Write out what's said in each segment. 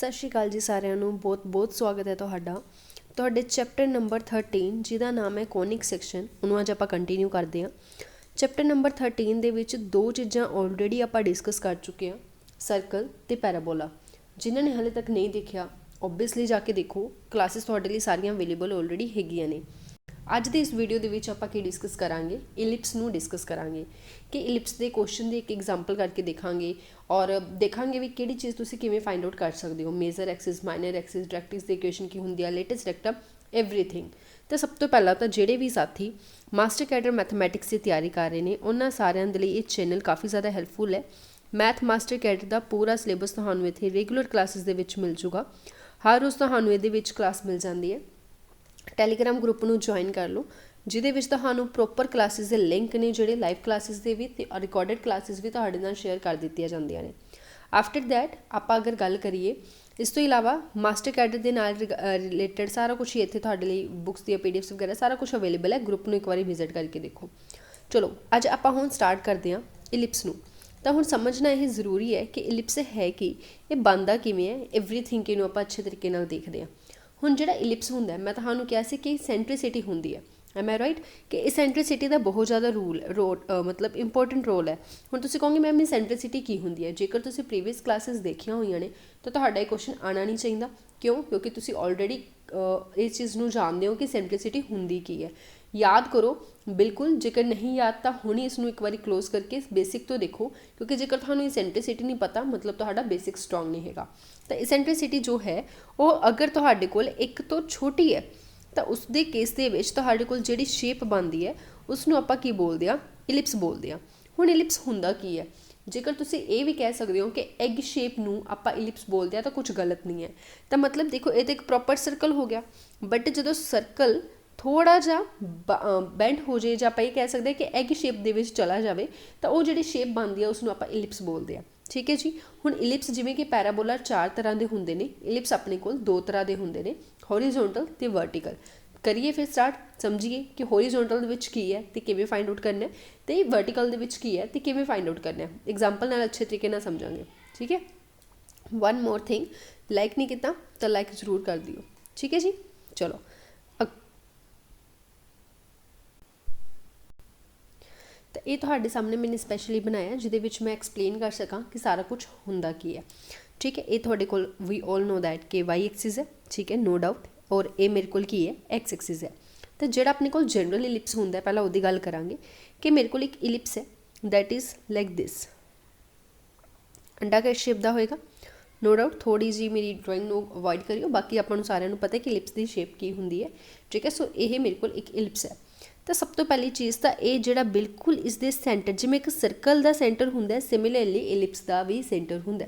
ਸਤਿ ਸ਼੍ਰੀ ਅਕਾਲ ਜੀ ਸਾਰਿਆਂ ਨੂੰ ਬਹੁਤ ਬਹੁਤ ਸਵਾਗਤ ਹੈ ਤੁਹਾਡੇ ਚੈਪਟਰ ਨੰਬਰ 13 ਜਿਹਦਾ ਨਾਮ ਹੈ ਕੋਨਿਕ ਸੈਕਸ਼ਨ। ਉਹਨੂੰ ਅੱਜ ਆਪਾਂ ਕੰਟੀਨਿਊ ਕਰਦੇ ਹਾਂ। ਚੈਪਟਰ ਨੰਬਰ 13 ਦੇ ਵਿੱਚ ਦੋ ਚੀਜ਼ਾਂ ਆਲਰੇਡੀ ਆਪਾਂ ਡਿਸਕਸ ਕਰ ਚੁੱਕੇ ਹਾਂ, ਸਰਕਲ ਤੇ ਪੈਰਾਬੋਲਾ। ਜਿਨ੍ਹਾਂ ਨੇ ਹਾਲੇ ਤੱਕ ਨਹੀਂ ਦੇਖਿਆ ਓਬਵੀਅਸਲੀ ਜਾ ਕੇ ਦੇਖੋ, ਕਲਾਸਿਸ ਤੁਹਾਡੇ ਲਈ ਸਾਰੀਆਂ ਅਵੇਲੇਬਲ ਆਲਰੇਡੀ ਹੈਗੀਆਂ ਨੇ। ਅੱਜ ਦੀ ਇਸ ਵੀਡੀਓ ਦੇ ਵਿੱਚ ਆਪਾਂ ਕੀ ਡਿਸਕਸ ਕਰਾਂਗੇ, ਇਲਿਪਸ ਨੂੰ ਡਿਸਕਸ ਕਰਾਂਗੇ ਕਿ ਇਲਿਪਸ ਦੇ ਕੁਐਸਚਨ ਦੀ ਇੱਕ ਐਗਜ਼ਾਮਪਲ ਕਰਕੇ ਦੇਖਾਂਗੇ ਔਰ ਦੇਖਾਂਗੇ ਵੀ ਕਿਹੜੀ ਚੀਜ਼ ਤੁਸੀਂ ਕਿਵੇਂ ਫਾਈਂਡ ਆਊਟ ਕਰ ਸਕਦੇ ਹੋ। ਮੇਜਰ ਐਕਸਿਸ, ਮਾਈਨਰ ਐਕਸਿਸ, ਡਾਇਰੈਕਟ੍ਰਿਕਸ ਦੀ ਇਕੁਏਸ਼ਨ ਕੀ ਹੁੰਦੀ ਹੈ, ਲੇਟੈਸਟ ਰੈਕਟਮ, ਐਵਰੀਥਿੰਗ। ਤਾਂ ਸਭ ਤੋਂ ਪਹਿਲਾਂ ਤਾਂ ਜਿਹੜੇ ਵੀ ਸਾਥੀ ਮਾਸਟਰ ਕੈਡਰ ਮੈਥਮੈਟਿਕਸ ਦੀ ਤਿਆਰੀ ਕਰ ਰਹੇ ਨੇ ਉਹਨਾਂ ਸਾਰਿਆਂ ਦੇ ਲਈ ਇਹ ਚੈਨਲ ਕਾਫੀ ਜ਼ਿਆਦਾ ਹੈਲਪਫੁਲ ਹੈ। ਮੈਥ ਮਾਸਟਰ ਕੈਡਰ ਦਾ ਪੂਰਾ ਸਿਲੇਬਸ ਤੁਹਾਨੂੰ ਇੱਥੇ ਰੈਗੂਲਰ ਕਲਾਸਿਸ ਦੇ ਵਿੱਚ ਮਿਲ ਜੂਗਾ। ਹਰ ਰੋਜ਼ ਤੁਹਾਨੂੰ ਇਹਦੇ ਵਿੱਚ ਕਲਾਸ ਮਿਲ ਜਾਂਦੀ ਹੈ। ਟੈਲੀਗ੍ਰਾਮ ਗਰੁੱਪ ਨੂੰ ਜੁਆਇਨ ਕਰ ਲਓ, ਜਿਹਦੇ ਵਿੱਚ ਤੁਹਾਨੂੰ ਪ੍ਰੋਪਰ ਕਲਾਸਿਸ ਦੇ ਲਿੰਕ ਨੇ, ਜਿਹੜੇ ਲਾਈਵ ਕਲਾਸਿਸ ਦੇ ਵੀ ਅਤੇ ਰਿਕਾਰਡਡ ਕਲਾਸਿਸ ਵੀ ਤੁਹਾਡੇ ਨਾਲ ਸ਼ੇਅਰ ਕਰ ਦਿੱਤੀਆਂ ਜਾਂਦੀਆਂ ਨੇ। ਆਫਟਰ ਦੈਟ ਆਪਾਂ ਅਗਰ ਗੱਲ ਕਰੀਏ ਇਸ ਤੋਂ ਇਲਾਵਾ ਮਾਸਟਰ ਕੈਡਰ ਦੇ ਨਾਲ ਰਿਲੇਟਡ ਸਾਰਾ ਕੁਛ ਹੀ ਇੱਥੇ ਤੁਹਾਡੇ ਲਈ ਬੁੱਕਸ ਦੀਆਂ PDF ਵਗੈਰਾ ਸਾਰਾ ਕੁਛ ਅਵੇਲੇਬਲ ਹੈ। ਗਰੁੱਪ ਨੂੰ ਇੱਕ ਵਾਰੀ ਵਿਜ਼ਿਟ ਕਰਕੇ ਦੇਖੋ। ਚਲੋ ਅੱਜ ਆਪਾਂ ਹੁਣ ਸਟਾਰਟ ਕਰਦੇ ਹਾਂ ਇਲਿਪਸ ਨੂੰ। ਤਾਂ ਹੁਣ ਸਮਝਣਾ ਇਹ ਜ਼ਰੂਰੀ ਹੈ ਕਿ ਇਲਿਪਸ ਹੈ ਕਿ ਇਹ ਬਣਦਾ ਕਿਵੇਂ ਹੈ, ਐਵਰੀਥਿੰਗ ਇਹਨੂੰ ਆਪਾਂ ਅੱਛੇ ਤਰੀਕੇ ਨਾਲ ਦੇਖਦੇ ਹਾਂ। ਹੁਣ ਜਿਹੜਾ ਇਲਿਪਸ ਹੁੰਦਾ, ਮੈਂ ਤੁਹਾਨੂੰ ਕਿਹਾ ਸੀ ਕਿ ਸੈਂਟਰੀਸਿਟੀ ਹੁੰਦੀ ਹੈ, ਐਮ ਆਈ ਰਾਈਟ, ਕਿ ਇਹ ਸੈਂਟਰੀਸਿਟੀ ਦਾ ਬਹੁਤ ਜ਼ਿਆਦਾ ਮਤਲਬ ਇੰਪੋਰਟੈਂਟ ਰੋਲ ਹੈ। ਹੁਣ ਤੁਸੀਂ ਕਹੋਗੇ ਮੈਮ ਇਹ ਸੈਂਟਰੀਸਿਟੀ ਕੀ ਹੁੰਦੀ ਹੈ? ਜੇਕਰ ਤੁਸੀਂ ਪ੍ਰੀਵੀਅਸ ਕਲਾਸਿਸ ਦੇਖੀਆਂ ਹੋਈਆਂ ਨੇ ਤਾਂ ਤੁਹਾਡਾ ਇਹ ਕੁਐਸਚਨ ਆਉਣਾ ਨਹੀਂ ਚਾਹੀਦਾ। ਕਿਉਂ? ਕਿਉਂਕਿ ਤੁਸੀਂ ਆਲਰੇਡੀ ਇਸ ਚੀਜ਼ ਨੂੰ ਜਾਣਦੇ ਹੋ ਕਿ ਸੈਂਟਰੀਸਿਟੀ ਹੁੰਦੀ ਕੀ ਹੈ। ਯਾਦ ਕਰੋ ਬਿਲਕੁਲ, ਜੇਕਰ ਨਹੀਂ ਯਾਦ ਤਾਂ ਹੁਣੀ ਇਸ ਨੂੰ ਇੱਕ ਵਾਰੀ ਕਲੋਜ਼ ਕਰਕੇ ਬੇਸਿਕ ਤੋਂ ਦੇਖੋ, ਕਿਉਂਕਿ ਜੇਕਰ ਤੁਹਾਨੂੰ ਇਸੈਂਟਰੀਸਿਟੀ ਨਹੀਂ ਪਤਾ ਮਤਲਬ ਤੁਹਾਡਾ ਬੇਸਿਕ ਸਟਰੋਂਗ ਨਹੀਂ ਹੈਗਾ। ਤਾਂ ਇਸੈਂਟਰੀਸਿਟੀ ਜੋ ਹੈ ਉਹ ਅਗਰ ਤੁਹਾਡੇ ਕੋਲ ਇੱਕ ਤੋਂ ਛੋਟੀ ਹੈ ਤਾਂ ਉਸ ਦੇ ਕੇਸ ਦੇ ਵਿੱਚ ਤੁਹਾਡੇ ਕੋਲ ਜਿਹੜੀ ਸ਼ੇਪ ਬਣਦੀ ਹੈ ਉਸ ਨੂੰ ਆਪਾਂ ਕੀ ਬੋਲਦੇ ਹਾਂ? ਇਲਿਪਸ ਬੋਲਦੇ ਹਾਂ। ਹੁਣ ਇਲਿਪਸ ਹੁੰਦਾ ਕੀ ਹੈ? ਜੇਕਰ ਤੁਸੀਂ ਇਹ ਵੀ ਕਹਿ ਸਕਦੇ ਹੋ ਕਿ ਐਗ ਸ਼ੇਪ ਨੂੰ ਆਪਾਂ ਇਲਿਪਸ ਬੋਲਦੇ ਹਾਂ ਤਾਂ ਕੁਝ ਗਲਤ ਨਹੀਂ ਹੈ। ਤਾਂ ਮਤਲਬ ਦੇਖੋ ਇਹ ਤਾਂ ਇੱਕ ਪ੍ਰੋਪਰ ਸਰਕਲ ਹੋ ਗਿਆ, ਬਟ ਜਦੋਂ ਸਰਕਲ ਥੋੜ੍ਹਾ ਜਿਹਾ ਬੈਂਡ ਹੋ ਜਾਏ ਜਾਂ ਆਪਾਂ ਇਹ ਕਹਿ ਸਕਦੇ ਹਾਂ ਕਿ ਐਗ ਸ਼ੇਪ ਦੇ ਵਿੱਚ ਚਲਾ ਜਾਵੇ ਤਾਂ ਉਹ ਜਿਹੜੀ ਸ਼ੇਪ ਬਣਦੀ ਹੈ ਉਸ ਨੂੰ ਆਪਾਂ ਇਲਿਪਸ ਬੋਲਦੇ ਹਾਂ। ਠੀਕ ਹੈ ਜੀ। ਹੁਣ ਇਲਿਪਸ ਜਿਵੇਂ ਕਿ ਪੈਰਾਬੋਲਾ 4 ਤਰ੍ਹਾਂ ਦੇ ਹੁੰਦੇ ਨੇ, ਇਲਿਪਸ ਆਪਣੇ ਕੋਲ 2 ਤਰ੍ਹਾਂ ਦੇ ਹੁੰਦੇ ਨੇ, ਹੌਰੀਜ਼ੌਂਟਲ ਤੇ ਵਰਟੀਕਲ। ਕਰੀਏ ਫਿਰ ਸਟਾਰਟ, ਸਮਝੀਏ ਕਿ ਹੌਰੀਜ਼ੌਂਟਲ ਦੇ ਵਿੱਚ ਕੀ ਹੈ ਤੇ ਕਿਵੇਂ ਫਾਈਂਡ ਆਊਟ ਕਰਨਾ ਹੈ, ਤੇ ਵਰਟੀਕਲ ਦੇ ਵਿੱਚ ਕੀ ਹੈ ਤੇ ਕਿਵੇਂ ਫਾਈਂਡ ਆਊਟ ਕਰਨਾ ਹੈ। ਐਗਜ਼ਾਮਪਲ ਨਾਲ ਅੱਛੇ ਤਰੀਕੇ ਨਾਲ ਸਮਝਾਂਗੇ। ਠੀਕ ਹੈ। ਵਨ ਮੋਰ ਥਿੰਗ, ਲਾਈਕ ਨਹੀਂ ਕੀਤਾ ਤਾਂ ਲਾਈਕ ਜ਼ਰੂਰ ਕਰ ਦਿਓ। ਠੀਕ ਹੈ ਜੀ। ਚਲੋ ਤਾਂ ਇਹ ਤੁਹਾਡੇ ਸਾਹਮਣੇ ਮੈंने ਸਪੈਸ਼ਲੀ ਬਣਾਇਆ ਜਿਹਦੇ ਵਿੱਚ ਮੈਂ ਐਕਸਪਲੇਨ ਕਰ ਸਕਾਂ ਕਿ ਸਾਰਾ ਕੁਝ ਹੁੰਦਾ ਕੀ ਹੈ। ਠੀਕ ਹੈ। ਇਹ ਤੁਹਾਡੇ ਕੋਲ ਵੀ ਆਲ ਨੋ ਦੈਟ ਕਿ ਵਾਈ ਐਕਸਿਸ ਹੈ, ਠੀਕ ਹੈ, ਨੋ ਡਾਊਟ। ਔਰ ਇਹ ਮੇਰੇ ਕੋਲ ਕੀ ਹੈ? ਐਕਸ ਐਕਸਿਸ ਹੈ। ਤਾਂ ਜਿਹੜਾ ਆਪਣੇ ਕੋਲ ਜਨਰਲ ਇਲਿਪਸ ਹੁੰਦਾ, ਪਹਿਲਾਂ ਉਹਦੀ ਗੱਲ ਕਰਾਂਗੇ ਕਿ ਮੇਰੇ ਕੋਲ ਇੱਕ ਇਲਿਪਸ ਹੈ ਦੈਟ ਇਜ਼ ਲਾਈਕ ਦਿਸ। ਅੰਡਾਕਾਰ ਸ਼ੇਪ ਦਾ ਹੋਏਗਾ, ਨੋ ਡਾਊਟ। ਥੋੜ੍ਹੀ ਜਿਹੀ ਮੇਰੀ ਡਰਾਇੰਗ ਨੂੰ ਅਵੋਇਡ ਕਰਿਓ, ਬਾਕੀ ਆਪਾਂ ਨੂੰ ਸਾਰਿਆਂ ਨੂੰ ਪਤਾ ਕਿ ਇਲਿਪਸ ਦੀ ਸ਼ੇਪ ਕੀ ਹੁੰਦੀ ਹੈ। ਠੀਕ ਹੈ। ਸੋ ਇਹ ਮੇਰੇ ਕੋਲ ਇੱਕ ਇਲਿਪਸ ਹੈ। ਤਾਂ ਸਭ ਤੋਂ ਪਹਿਲੀ ਚੀਜ਼ ਤਾਂ ਇਹ ਜਿਹੜਾ ਬਿਲਕੁਲ ਇਸ ਦੇ ਸੈਂਟਰ, ਜਿਵੇਂ ਇੱਕ ਸਰਕਲ ਦਾ ਸੈਂਟਰ ਹੁੰਦਾ, ਸਿਮਿਲਰਲੀ ਇਲਿਪਸ ਦਾ ਵੀ ਸੈਂਟਰ ਹੁੰਦਾ।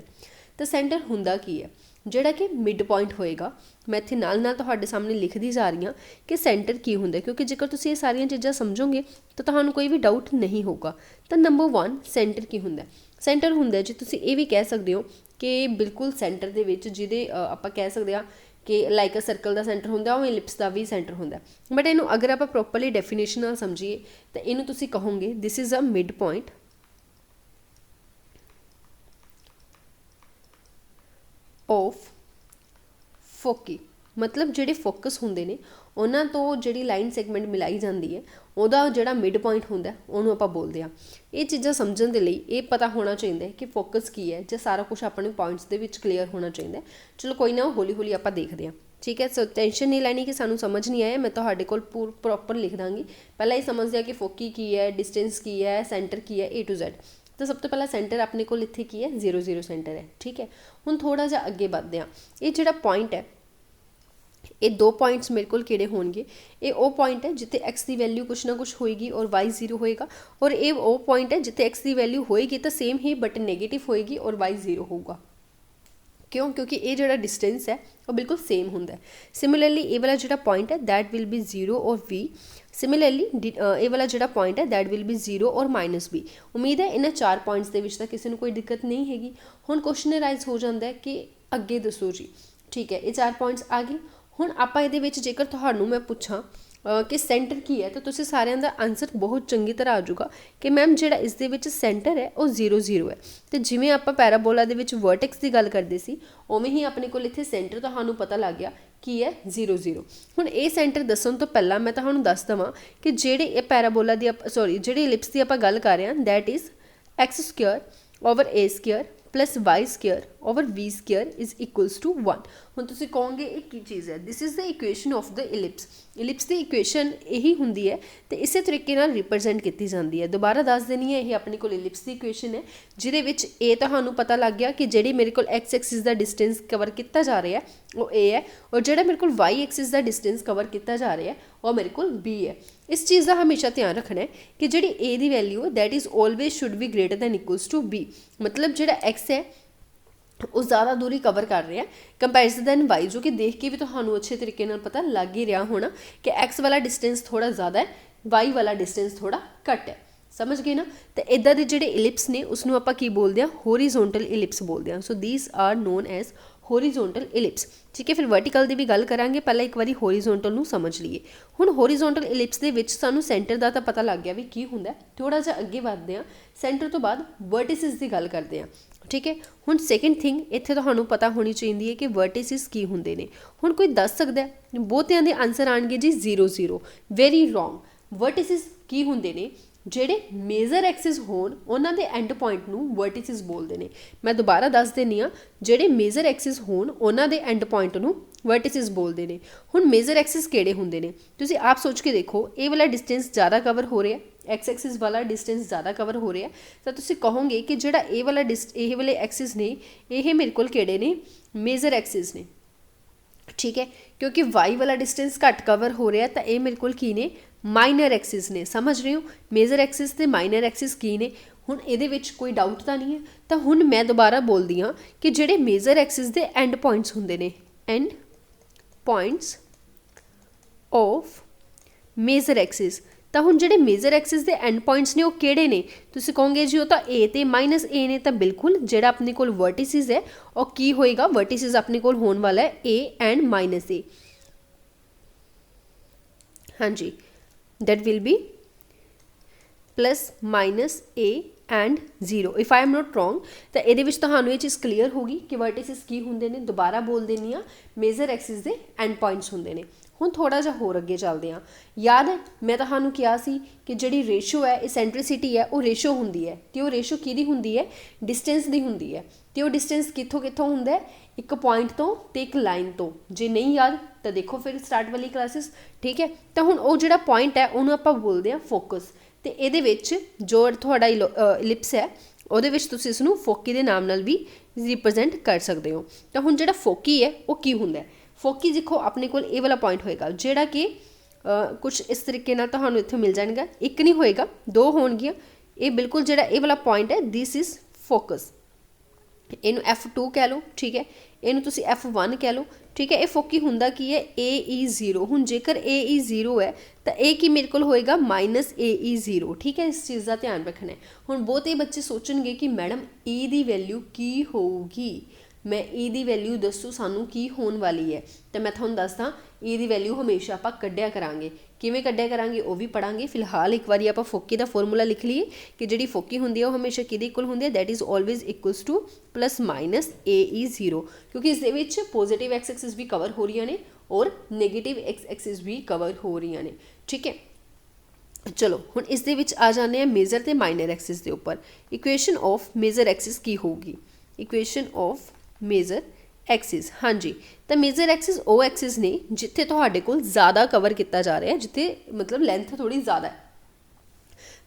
ਤਾਂ ਸੈਂਟਰ ਹੁੰਦਾ ਕੀ ਹੈ? ਜਿਹੜਾ ਕਿ ਮਿਡ ਪੁਆਇੰਟ ਹੋਏਗਾ। ਮੈਂ ਇੱਥੇ ਨਾਲ ਤੁਹਾਡੇ ਸਾਹਮਣੇ ਲਿਖਦੀ ਜਾ ਰਹੀ ਹਾਂ ਕਿ ਸੈਂਟਰ ਕੀ ਹੁੰਦਾ, ਕਿਉਂਕਿ ਜੇਕਰ ਤੁਸੀਂ ਇਹ ਸਾਰੀਆਂ ਚੀਜ਼ਾਂ ਸਮਝੋਗੇ ਤਾਂ ਤੁਹਾਨੂੰ ਕੋਈ ਵੀ ਡਾਊਟ ਨਹੀਂ ਹੋਊਗਾ। ਤਾਂ ਨੰਬਰ 1 ਸੈਂਟਰ ਕੀ ਹੁੰਦਾ? ਸੈਂਟਰ ਹੁੰਦਾ ਜੀ, ਤੁਸੀਂ ਇਹ ਵੀ ਕਹਿ ਸਕਦੇ ਹੋ ਕਿ ਬਿਲਕੁਲ ਸੈਂਟਰ ਦੇ ਵਿੱਚ ਜਿਹਦੇ ਆਪਾਂ ਕਹਿ ਸਕਦੇ ਹਾਂ ਕਿ ਲਾਈਕ ਅ ਸਰਕਲ ਦਾ ਸੈਂਟਰ ਹੁੰਦਾ, ਉਹ ਇਲਿਪਸ ਦਾ ਵੀ ਸੈਂਟਰ ਹੁੰਦਾ। ਬਟ ਇਹਨੂੰ ਅਗਰ ਆਪਾਂ ਪ੍ਰੋਪਰਲੀ ਡੈਫੀਨੇਸ਼ਨ ਨਾਲ ਸਮਝੀਏ ਤਾਂ ਇਹਨੂੰ ਤੁਸੀਂ ਕਹੋਗੇ this is a mid point of foci. ਮਤਲਬ ਜਿਹੜੇ ਫੋਕਸ ਹੁੰਦੇ ਨੇ ਉਹਨਾਂ ਤੋਂ ਜਿਹੜੀ ਲਾਈਨ ਸੈਗਮੈਂਟ ਮਿਲਾਈ ਜਾਂਦੀ ਹੈ ਉਹਦਾ ਜਿਹੜਾ ਮਿਡ ਪੁਆਇੰਟ ਹੁੰਦਾ ਉਹਨੂੰ ਆਪਾਂ ਬੋਲਦੇ ਹਾਂ। ਇਹ ਚੀਜ਼ਾਂ ਸਮਝਣ ਦੇ ਲਈ ਇਹ ਪਤਾ ਹੋਣਾ ਚਾਹੀਦਾ ਹੈ ਕਿ ਫੋਕਸ ਕੀ ਹੈ, ਜਾਂ ਸਾਰਾ ਕੁਛ ਆਪਣੇ ਪੁਆਇੰਟਸ ਦੇ ਵਿੱਚ ਕਲੀਅਰ ਹੋਣਾ ਚਾਹੀਦਾ। ਚਲੋ ਕੋਈ ਨਾ, ਹੌਲੀ ਹੌਲੀ ਆਪਾਂ ਦੇਖਦੇ ਹਾਂ। ਠੀਕ ਹੈ। ਸੋ ਟੈਨਸ਼ਨ ਨਹੀਂ ਲੈਣੀ ਕਿ ਸਾਨੂੰ ਸਮਝ ਨਹੀਂ ਆਇਆ, ਮੈਂ ਤੁਹਾਡੇ ਕੋਲ ਪ੍ਰੋਪਰ ਲਿਖ ਦਾਂਗੀ। ਪਹਿਲਾਂ ਇਹ ਸਮਝਦੇ ਹਾਂ ਕਿ ਫੋਕੀ ਕੀ ਹੈ, ਡਿਸਟੈਂਸ ਕੀ ਹੈ, ਸੈਂਟਰ ਕੀ ਹੈ, A to Z। ਤਾਂ ਸਭ ਤੋਂ ਪਹਿਲਾਂ ਸੈਂਟਰ ਆਪਣੇ ਕੋਲ ਇੱਥੇ ਕੀ ਹੈ? 0 0 ਸੈਂਟਰ ਹੈ। ਠੀਕ ਹੈ। ਹੁਣ ਥੋੜ੍ਹਾ ਜਿਹਾ ਅੱਗੇ ਵੱਧਦੇ ਹਾਂ। ਇਹ ਜਿਹੜਾ ਪੁਆਇੰਟ ਹੈ, ਇਹ 2 ਪੁਆਇੰਟਸ ਮੇਰੇ ਕੋਲ ਕਿਹੜੇ ਹੋਣਗੇ? ਇਹ ਉਹ ਪੁਆਇੰਟ ਹੈ ਜਿੱਥੇ x ਦੀ ਵੈਲਿਊ ਕੁਛ ਨਾ ਕੁਛ ਹੋਏਗੀ ਔਰ y 0 ਹੋਏਗਾ, ਔਰ ਇਹ ਉਹ ਪੁਆਇੰਟ ਹੈ ਜਿੱਥੇ x ਦੀ ਵੈਲਿਊ ਹੋਏਗੀ ਤਾਂ ਸੇਮ ਹੀ ਬਟ ਨੈਗੇਟਿਵ ਹੋਏਗੀ ਔਰ y 0 ਹੋਊਗਾ। ਕਿਉਂ? ਕਿਉਂਕਿ ਇਹ ਜਿਹੜਾ ਡਿਸਟੈਂਸ ਹੈ ਉਹ ਬਿਲਕੁਲ ਸੇਮ ਹੁੰਦਾ ਹੈ। ਸਿਮਿਲਰਲੀ ਇਹ ਵਾਲਾ ਜਿਹੜਾ ਪੁਆਇੰਟ ਹੈ ਦੈਟ ਵਿਲ ਬੀ 0 ਔਰ v। ਸਿਮਿਲਰਲੀ ਇਹ ਵਾਲਾ ਜਿਹੜਾ ਪੁਆਇੰਟ ਹੈ ਦੈਟ ਵਿਲ ਬੀ 0 ਔਰ -b। ਉਮੀਦ ਹੈ ਇਹਨਾਂ 4 ਪੁਆਇੰਟਸ ਦੇ ਵਿੱਚ ਤਾਂ ਕਿਸੇ ਨੂੰ ਕੋਈ ਦਿੱਕਤ ਨਹੀਂ ਹੈਗੀ। ਹੁਣ ਕੁਐਸਚਨ ਰਾਈਜ਼ ਹੋ ਜਾਂਦਾ ਹੈ ਕਿ ਅੱਗੇ ਦੱਸੋ ਜੀ। ਠੀਕ ਹੈ। ਇਹ 4 ਪੁਆਇੰਟਸ ਆ ਗਏ। ਹੁਣ ਆਪਾਂ ਇਹਦੇ ਵਿੱਚ ਜੇਕਰ ਤੁਹਾਨੂੰ ਮੈਂ ਪੁੱਛਾਂ कि सेंटर की है, तो तुसीं सारिਆਂ ਦਾ आंसर बहुत ਚੰਗੀ ਤਰ੍ਹਾਂ ਆ ਜਾਊਗਾ कि मैम ਜਿਹੜਾ ਇਸ ਦੇ ਵਿੱਚ सेंटर है ਉਹ 0 0 है। तो जिवें ਆਪਾਂ पैराबोला ਦੇ ਵਿੱਚ वर्टेक्स की गल करते सी उवें ही अपने कोल इत्थे सेंटर ਤੁਹਾਨੂੰ पता लग गया की है 0 0। हुण ये सेंटर दस्सण तो पहला मैं ਤੁਹਾਨੂੰ दस देवां कि ਜਿਹੜੇ ਇਹ पैराबोला ਦੀ सॉरी ਜਿਹੜੀ इलिप्स ਦੀ ਆਪਾਂ ਗੱਲ कर रहे हैं that is x square over a square plus Y square over V square is equals to 1। हुण तुसीं कहोगे ये की चीज़ है, this is the equation of the ellipse. Ellipse की इक्वेशन यही हुंदी है तो इस तरीके नाल रिप्रजेंट की जाती है। दोबारा दस देनी है, ये अपने को इलिप्स की इक्वेशन है जिहदे विच ए तुहानूं पता लग गया कि जिहड़ी मेरे को एक्स एक्सिस का डिस्टेंस कवर किया जा रहा है वो ए है, और जिहड़ा मेरे को वाई एक्सिस का डिस्टेंस कवर किया जा रहा है वो मेरे को बी है। इस चीज़ का हमेशा ध्यान रखना है कि जिहड़ी ए की value that is always should be greater than equals to B. मतलब जिहड़ा एक्स है वो ज़्यादा दूरी कवर कर रहा है कंपैरिजन दैन वाई, जो कि देख के भी तो अच्छे तरीके नाल पता लग ही रहा होना कि एक्स वाला डिस्टेंस थोड़ा ज़्यादा है, वाई वाला डिस्टेंस थोड़ा घट है। समझ गए ना। तो इदा के जोड़े इलिप्स ने उसनों आपां की बोलते हैं, होरीजोनटल इलिप्स बोलते हैं। So these are known as horizontal ellipse. ठीक है, फिर वर्टिकल की भी गल करांगे, पहले एक बारी होरीजोनटल नूं समझ लीए। हुण होरीजोनटल इलिप्स दे विच सानूं सेंटर का तो पता लग गया भी की हुंदा है। थोड़ा जिहा अगे वधदे हां, सेंटर तो बाद वर्टिसिस की गल करते हैं। ठीक है, हुण सैकेंड थिंग इत्थे तुहानूं पता होनी चाहिए है कि वर्टिसिस की हुंदे ने। हुण कोई दस सकदा है, बहुतियां दे आंसर आउणगे जी 0 0, वेरी रॉन्ग। वर्टिसिस की हुंदे ने ਜਿਹੜੇ ਮੇजर एक्सिस होण उन्हां दे एंड पॉइंट नूं वर्टिसिस बोलते हैं। मैं दोबारा दस देनी हाँ, ਜਿਹੜੇ मेजर एक्सिस होण उन्हां दे एंड पॉइंट नूं वर्टिसिस बोलते हैं। हुण मेजर एक्सिस किहड़े हुंदे ने तुसीं आप सोच के देखो, ये वाला डिस्टेंस ज़्यादा कवर हो रहा है, एक्स एक्सिस वाला डिस्टेंस ज़्यादा कवर हो रहा है, तो तुसीं कहोगे कि जिहड़ा ये वाला ये वाले एक्सिस ने ये मेरे कोल किहड़े ने मेजर एक्सिस ने। ठीक है, क्योंकि वाई वाला डिस्टेंस घट कवर हो रहा है तो ये मेरे कोल की ने माइनर एक्सिस ने। समझ रहे हो, मेजर एक्सिस ते माइनर एक्सिस की ने। हुण इहदे विच कोई डाउट तो नहीं है। तो हुण मैं दोबारा बोलदी हाँ कि जिहड़े मेजर एक्सिस दे एंड पॉइंट्स हुंदे ने, end points of major axis, तो हुण जिहड़े मेजर एक्सिस दे एंड पॉइंट्स ने वो किहड़े ने, तुसीं कहोगे जी वो तो ए ते माइनस ए ने। तो बिल्कुल जिहड़ा अपने कोल वर्टिसिस है और की होएगा, वर्टिसिस अपने कोल होने वाला है ए एंड माइनस ए। हाँ जी, that will be plus minus a and 0 if I am not wrong। तो ये ये चीज़ क्लीयर होगी कि वर्टिसिस की होंगे ने। दोबारा बोल देनी हाँ, मेजर एक्सिस के एंड पॉइंट्स होंगे ने। हुण थोड़ा जिहा होर अगे चलते हैं। याद है मैं तुहानूं कहा सी कि जिहड़ी रेशो है, एसेंट्रिसिटी है, वो रेशो हुंदी है, तो वो रेशो किहदी हुंदी है, डिस्टेंस दी हुंदी है। तो वो डिस्टेंस कित्थों कित्थों हुंदा है, एक पॉइंट तो एक लाइन तो। जे नहीं याद तो देखो फिर स्टार्ट वाली क्लासिस। ठीक है, तो हुण वो जिहड़ा पॉइंट है उन्होंने आपां बोलते हैं फोकस। तो ये जो थोड़ा इलिप्स है ਉਹਦੇ ਵਿੱਚ ਤੁਸੀਂ ਇਸ ਨੂੰ फोकी के नाम नाल भी रिप्रजेंट कर सकते हो। तो हुण जिहड़ा फोकी है वो की हुंदा है, फोकी देखो अपने कोल ये वाला पॉइंट होएगा जिहड़ा कि कुछ इस तरीके नाल तुहानूं इत्थे मिल जाएगा। एक नहीं होएगा, दो होणगियां। ये बिल्कुल जिहड़ा ये वाला पॉइंट है दिस इज़ फोकस। इनू F2 कह लो। ठीक है, इनू तुसी F1 कह लो। ठीक है, ये फोकी हुंदा की है AE0। हुण जेकर AE0 है तो ये की मेरे को होएगा माइनस AE0। ठीक है, इस चीज़ का ध्यान रखना है। हुण बहुते बच्चे सोचणगे कि मैडम E की वैल्यू की होगी, मैं E की वैल्यू दसो सानू की होने वाली है। तो मैं तुहानूं दसदा E की वैल्यू हमेशा आपां कड्ढिया करांगे। किवें कड्ढिया करांगे वो भी पढ़ांगे। फिलहाल एक बारी आपां फोकी का फॉर्मूला लिख लीए कि जिहड़ी फोकी हुंदी है वो हमेशा किहदे इक्वल हुंदी है, that is always equals two plus minus AE0। क्योंकि इस दे विच पॉजिटिव एक्स एक्सिस भी कवर हो रही ने और नैगेटिव एक्स एक्सिस भी कवर हो रही ने। ठीक है, चलो हुण इस दे विच आ जाने हैं मेजर ते माइनर एक्सिस के उपर। इक्वेशन ऑफ मेजर एक्सिस की होगी, इक्वेशन ऑफ मेजर एक्सिस। हाँ जी, तो मेजर एक्सिस वो एक्सिस ने जिथे तुहाडे कोल ज़्यादा कवर किया जा रहा है, जिथे मतलब लेंथ थोड़ी ज़्यादा है।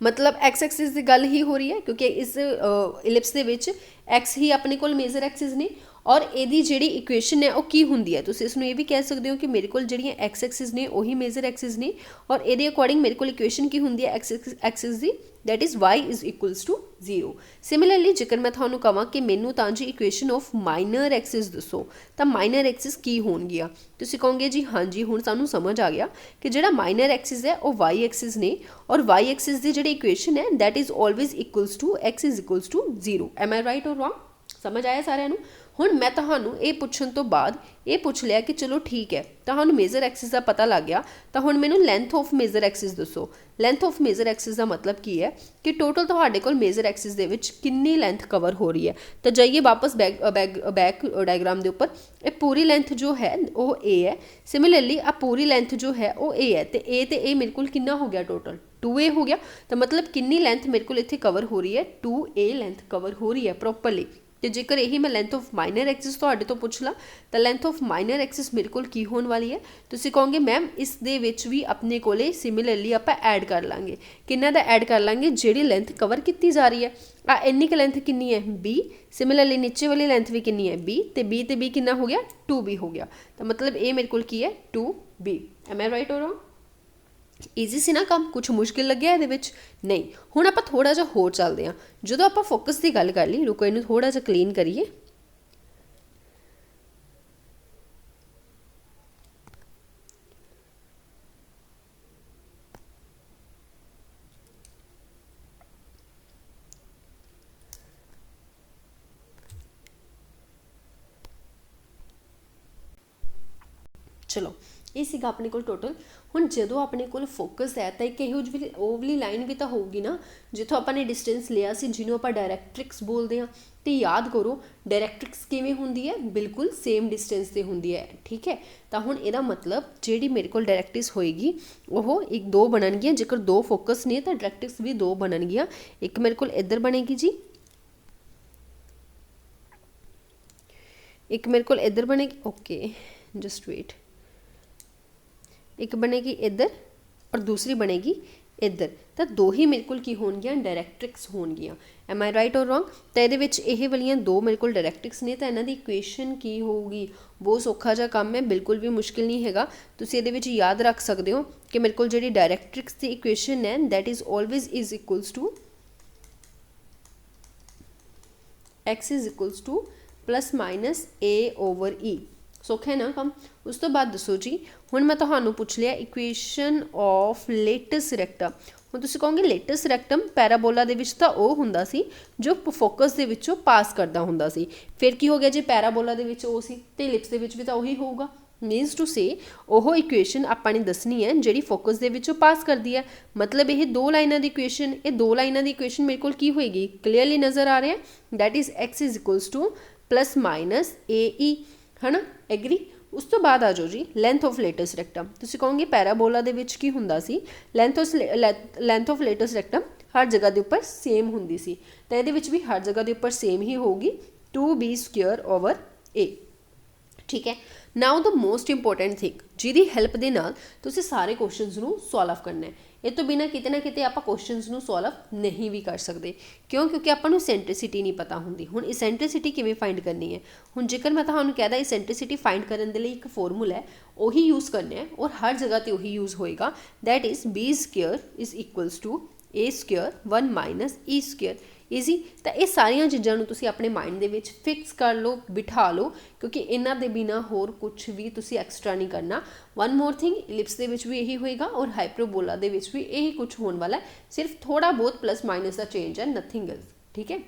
मतलब एक्स एक्सिस की गल ही हो रही है क्योंकि इस इलिप्स दे विच एक्स ही अपने कोल मेजर एक्सिस ने और यदी जिहड़ी इक्वेशन है वो की हुंदी है। तुसीं इसनूं ये भी कह सकते हो कि मेरे कोल जिहड़ियां एक्स एक्सिस ने वही मेजर एक्सिस ने और ये अकॉर्डिंग मेरे कोल इक्वेशन की हुंदी है एक्स एक्सिस की, that is Y is equals to 0। Similarly जेकर मैं तुहानूं कहां कि मैनूं तां जी इक्वेशन ऑफ माइनर एक्सिस दसो तो माइनर एक्सिस की होणगियां, तुसीं कहोगे जी हाँ जी हुण सानूं समझ आ गया कि जिहड़ा माइनर एक्सिस है वो वाई एक्सिस ने और वाई एक्सिस की जिहड़ी इक्वेशन है that is always equals to X is equals to 0। Am I right और रॉन्ग? समझ आया सारिआं नूं? ਹੁਣ ਮੈਂ ਤੁਹਾਨੂੰ ਇਹ ਪੁੱਛਣ ਤੋਂ ਬਾਅਦ ਇਹ ਪੁੱਛ ਲਿਆ ਕਿ ਚਲੋ ਠੀਕ ਹੈ, ਤੁਹਾਨੂੰ ਮੇਜਰ ਐਕਸਿਸ ਦਾ ਪਤਾ ਲੱਗ ਗਿਆ, ਤਾਂ ਹੁਣ ਮੈਨੂੰ ਲੈਂਥ ਆਫ ਮੇਜਰ ਐਕਸਿਸ ਦੱਸੋ। ਲੈਂਥ ਆਫ ਮੇਜਰ ਐਕਸਿਸ ਦਾ ਮਤਲਬ ਕੀ ਹੈ ਕਿ ਟੋਟਲ ਤੁਹਾਡੇ ਕੋਲ ਮੇਜਰ ਐਕਸਿਸ ਦੇ ਵਿੱਚ ਕਿੰਨੀ ਲੈਂਥ ਕਵਰ ਹੋ ਰਹੀ ਹੈ। ਤਾਂ ਜਾਈਏ ਵਾਪਸ ਬੈਕ ਡਾਇਗਰਾਮ ਦੇ ਉੱਪਰ। ਇਹ ਪੂਰੀ ਲੈਂਥ ਜੋ ਹੈ ਉਹ A ਹੈ, ਸਿਮਿਲਰਲੀ ਆ ਪੂਰੀ ਲੈਂਥ ਜੋ ਹੈ ਉਹ A ਹੈ, ਤੇ A ਤੇ A ਮੇਰੇ ਕੋਲ ਕਿੰਨਾ ਹੋ ਗਿਆ ਟੋਟਲ 2A ਹੋ ਗਿਆ। ਤਾਂ ਮਤਲਬ ਕਿੰਨੀ ਲੈਂਥ ਮੇਰੇ ਕੋਲ ਇੱਥੇ ਕਵਰ ਹੋ ਰਹੀ ਹੈ, 2A ਲੈਂਥ ਕਵਰ ਹੋ ਰਹੀ ਹੈ ਪ੍ਰੋਪਰਲੀ। ਤੇ ਜੇਕਰ ਇਹੀ ਮੈਂ ਲੈਂਥ ਆਫ ਮਾਈਨਰ ਐਕਸਿਸ ਤੁਹਾਡੇ ਤੋਂ ਪੁੱਛ ਲਾਂ ਤਾਂ ਲੈਂਥ ਆਫ ਮਾਈਨਰ ਐਕਸਿਸ ਮੇਰੇ ਕੋਲ ਕੀ ਹੋਣ ਵਾਲੀ ਹੈ, ਤੁਸੀਂ ਕਹੋਗੇ ਮੈਮ ਇਸ ਦੇ ਵਿੱਚ ਵੀ ਆਪਣੇ ਕੋਲੇ ਸਿਮਿਲਰਲੀ ਆਪਾਂ ਐਡ ਕਰ ਲਾਂਗੇ। ਕਿੰਨਾ ਦਾ ਐਡ ਕਰ ਲਾਂਗੇ, ਜਿਹੜੀ ਲੈਂਥ ਕਵਰ ਕੀਤੀ ਜਾ ਰਹੀ ਹੈ। ਆ ਇੰਨੀ ਕੁ ਲੈਂਥ ਕਿੰਨੀ ਹੈ B, ਸਿਮਿਲਰਲੀ ਨੀਚੇ ਵਾਲੀ ਲੈਂਥ ਵੀ ਕਿੰਨੀ ਹੈ B, ਤੇ B ਕਿੰਨਾ ਹੋ ਗਿਆ 2B ਹੋ ਗਿਆ। ਤਾਂ ਮਤਲਬ ਇਹ ਮੇਰੇ ਕੋਲ ਕੀ ਹੈ 2B। ਐਮ ਆਈ ਰਾਈਟ ਔਰ ਰੋਂਗ? ਈਜ਼ੀ ਸੀ ਨਾ ਕੰਮ, ਕੁਛ ਮੁਸ਼ਕਿਲ ਲੱਗਿਆ ਇਹਦੇ ਵਿੱਚ? ਨਹੀਂ। ਹੁਣ ਆਪਾਂ ਥੋੜ੍ਹਾ ਜਿਹਾ ਹੋਰ ਚੱਲਦੇ ਹਾਂ। ਜਦੋਂ ਆਪਾਂ ਫੋਕਸ ਦੀ ਗੱਲ ਕਰ ਲਈ, ਰੁਕੋ ਇਹਨੂੰ ਥੋੜ੍ਹਾ ਜਿਹਾ ਕਲੀਨ ਕਰੀਏ। ਚਲੋ ਇਹ ਸੀਗਾ ਆਪਣੇ ਕੋਲ ਟੋਟਲ। ਹੁਣ ਜਦੋਂ ਆਪਣੇ ਕੋਲ ਫੋਕਸ ਹੈ ਤਾਂ ਇੱਕ ਇਹੋ ਜਿਹੀ ਉਹ ਵਾਲੀ ਲਾਈਨ ਵੀ ਤਾਂ ਹੋਊਗੀ ਨਾ ਜਿੱਥੋਂ ਆਪਾਂ ਨੇ ਡਿਸਟੈਂਸ ਲਿਆ ਸੀ, ਜਿਹਨੂੰ ਆਪਾਂ ਡਾਇਰੈਕਟ੍ਰਿਕਸ ਬੋਲਦੇ ਹਾਂ। ਤੇ ਯਾਦ ਕਰੋ ਡਾਇਰੈਕਟ੍ਰਿਕਸ ਕਿਵੇਂ ਹੁੰਦੀ ਹੈ, ਬਿਲਕੁਲ ਸੇਮ ਡਿਸਟੈਂਸ 'ਤੇ ਹੁੰਦੀ ਹੈ, ਠੀਕ ਹੈ। ਤਾਂ ਹੁਣ ਇਹਦਾ ਮਤਲਬ ਜਿਹੜੀ ਮੇਰੇ ਕੋਲ ਡਾਇਰੈਕਟ੍ਰਿਕਸ ਹੋਏਗੀ ਉਹ ਇੱਕ ਦੋ ਬਣਨਗੀਆਂ। ਜੇਕਰ ਦੋ ਫੋਕਸ ਨੇ ਤਾਂ ਡਾਇਰੈਕਟ੍ਰਿਕਸ ਵੀ ਦੋ ਬਣਨਗੀਆਂ। ਇੱਕ ਮੇਰੇ ਕੋਲ ਇੱਧਰ ਬਣੇਗੀ ਜੀ, ਇੱਕ ਮੇਰੇ ਕੋਲ ਇੱਧਰ ਬਣੇਗੀ, ਓਕੇ ਜਸਟ ਵੇਟ, ਇੱਕ ਬਣੇਗੀ ਇੱਧਰ ਔਰ ਦੂਸਰੀ ਬਣੇਗੀ ਇੱਧਰ। ਤਾਂ ਦੋ ਹੀ ਮੇਰੇ ਕੋਲ ਕੀ ਹੋਣਗੀਆਂ, ਡਾਇਰੈਕਟ੍ਰਿਕਸ ਹੋਣਗੀਆਂ। ਐਮ ਆਈ ਰਾਈਟ ਔਰ ਰੋਂਗ? ਤਾਂ ਇਹਦੇ ਵਿੱਚ ਇਹ ਵਾਲੀਆਂ ਦੋ ਮੇਰੇ ਕੋਲ ਡਾਇਰੈਕਟ੍ਰਿਕਸ ਨੇ, ਤਾਂ ਇਹਨਾਂ ਦੀ ਇਕੁਏਸ਼ਨ ਕੀ ਹੋਊਗੀ? ਬਹੁਤ ਸੌਖਾ ਜਿਹਾ ਕੰਮ ਹੈ, ਬਿਲਕੁਲ ਵੀ ਮੁਸ਼ਕਿਲ ਨਹੀਂ ਹੈਗਾ। ਤੁਸੀਂ ਇਹਦੇ ਵਿੱਚ ਯਾਦ ਰੱਖ ਸਕਦੇ ਹੋ ਕਿ ਮੇਰੇ ਕੋਲ ਜਿਹੜੀ ਡਾਇਰੈਕਟ੍ਰਿਕਸ ਦੀ ਇਕੁਏਸ਼ਨ ਹੈ that is always is equals to x is equals to plus minus a over e। ਸੌਖਾ ਹੈ ਨਾ ਕੰਮ? ਉਸ ਤੋਂ ਬਾਅਦ ਦੱਸੋ ਜੀ, ਹੁਣ ਮੈਂ ਤੁਹਾਨੂੰ ਪੁੱਛ ਲਿਆ ਇਕੁਏਸ਼ਨ ਆਫ ਲੇਟਸ ਰੈਕਟਮ। ਹੁਣ ਤੁਸੀਂ ਕਹੋਗੇ ਲੇਟਸ ਰੈਕਟਮ ਪੈਰਾਬੋਲਾ ਦੇ ਵਿੱਚ ਤਾਂ ਉਹ ਹੁੰਦਾ ਸੀ ਜੋ ਫੋਕਸ ਦੇ ਵਿੱਚੋਂ ਪਾਸ ਕਰਦਾ ਹੁੰਦਾ ਸੀ। ਫਿਰ ਕੀ ਹੋ ਗਿਆ, ਜੇ ਪੈਰਾਬੋਲਾ ਦੇ ਵਿੱਚ ਉਹ ਸੀ ਤੇ ਇਲਿਪਸ ਦੇ ਵਿੱਚ ਵੀ ਤਾਂ ਉਹੀ ਹੋਊਗਾ। ਮੀਨਸ ਟੂ ਸੇ ਉਹ ਇਕੁਏਸ਼ਨ ਆਪਾਂ ਨੇ ਦੱਸਣੀ ਹੈ ਜਿਹੜੀ ਫੋਕਸ ਦੇ ਵਿੱਚੋਂ ਪਾਸ ਕਰਦੀ ਹੈ। ਮਤਲਬ ਇਹ ਦੋ ਲਾਈਨਾਂ ਦੀ ਇਕੁਏਸ਼ਨ, ਇਹ ਦੋ ਲਾਈਨਾਂ ਦੀ ਇਕੁਏਸ਼ਨ ਮੇਰੇ ਕੋਲ ਕੀ ਹੋਏਗੀ, ਕਲੀਅਰਲੀ ਨਜ਼ਰ ਆ ਰਿਹਾ, that is x is equals to plus minus AE, ਹੈ ਨਾ, ਐਗਰੀ। ਉਸ ਤੋਂ ਬਾਅਦ ਆ ਜਾਓ ਜੀ ਲੈਂਥ ਆਫ ਲੇਟਸ ਰੈਕਟਮ। ਤੁਸੀਂ ਕਹੋਗੇ ਪੈਰਾਬੋਲਾ ਦੇ ਵਿੱਚ ਕੀ ਹੁੰਦਾ ਸੀ, ਲੈਂਥ ਆਫ ਲੇਟਸ ਰੈਕਟਮ ਹਰ ਜਗ੍ਹਾ ਦੇ ਉੱਪਰ ਸੇਮ ਹੁੰਦੀ ਸੀ, ਤਾਂ ਇਹਦੇ ਵਿੱਚ ਵੀ ਹਰ ਜਗ੍ਹਾ ਦੇ ਉੱਪਰ ਸੇਮ ਹੀ ਹੋਊਗੀ 2B ਸਕੁਅਰ ਓਵਰ A, ਠੀਕ ਹੈ। ਨਾਓ ਦ ਮੋਸਟ ਇੰਪੋਰਟੈਂਟ ਥਿੰਗ ਜਿਹਦੀ ਹੈਲਪ ਦੇ ਨਾਲ ਤੁਸੀਂ ਸਾਰੇ ਕੁਐਸਚਨਸ ਨੂੰ ਸੋਲਵ ਕਰਨਾ ਹੈ। ਇਹ ਤੋਂ ਬਿਨਾਂ ਕਿਤੇ ਨਾ ਕਿਤੇ ਆਪਾਂ ਕੁਐਸਚਨਸ ਨੂੰ ਸੋਲਵ ਨਹੀਂ ਵੀ ਕਰ ਸਕਦੇ। ਕਿਉਂਕਿ ਆਪਾਂ ਨੂੰ ਸੈਂਟ੍ਰਿਸਿਟੀ ਨਹੀਂ ਪਤਾ ਹੁੰਦੀ। ਹੁਣ ਇਸੈਂਟ੍ਰਿਸਿਟੀ ਕਿਵੇਂ ਫਾਈਂਡ ਕਰਨੀ ਹੈ? ਹੁਣ ਜੇਕਰ ਮੈਂ ਤੁਹਾਨੂੰ ਕਹਿਦਾ ਇਸੈਂਟ੍ਰਿਸਿਟੀ ਫਾਈਂਡ ਕਰਨ ਦੇ ਲਈ ਇੱਕ ਫਾਰਮੂਲਾ ਹੈ, ਉਹੀ ਯੂਜ਼ ਕਰਨਾ ਹੈ ਔਰ ਹਰ ਜਗ੍ਹਾ 'ਤੇ ਉਹੀ ਯੂਜ਼ ਹੋਏਗਾ, that is B square is equals to A square 1 minus E square. Easy. ਤਾਂ ਇਹ ਸਾਰੀਆਂ ਚੀਜ਼ਾਂ ਨੂੰ ਤੁਸੀਂ ਆਪਣੇ ਮਾਈਂਡ ਦੇ ਵਿੱਚ ਫਿਕਸ ਕਰ ਲਓ, ਬਿਠਾ ਲਓ, ਕਿਉਂਕਿ ਇਹਨਾਂ ਦੇ ਬਿਨਾਂ ਹੋਰ ਕੁਝ ਵੀ ਤੁਸੀਂ ਐਕਸਟਰਾ ਨਹੀਂ ਕਰਨਾ। ਵਨ ਮੋਰ ਥਿੰਗ, ਇਲਿਪਸ ਦੇ ਵਿੱਚ ਵੀ ਇਹੀ ਹੋਏਗਾ ਔਰ ਹਾਈਪਰਬੋਲਾ ਦੇ ਵਿੱਚ ਵੀ ਇਹੀ ਕੁਝ ਹੋਣ ਵਾਲਾ ਹੈ। ਸਿਰਫ ਥੋੜਾ ਬਹੁਤ ਪਲੱਸ ਮਾਈਨਸ ਦਾ ਚੇਂਜ ਹੈ, ਨਥਿੰਗ ਐਲਸ, ਠੀਕ ਹੈ।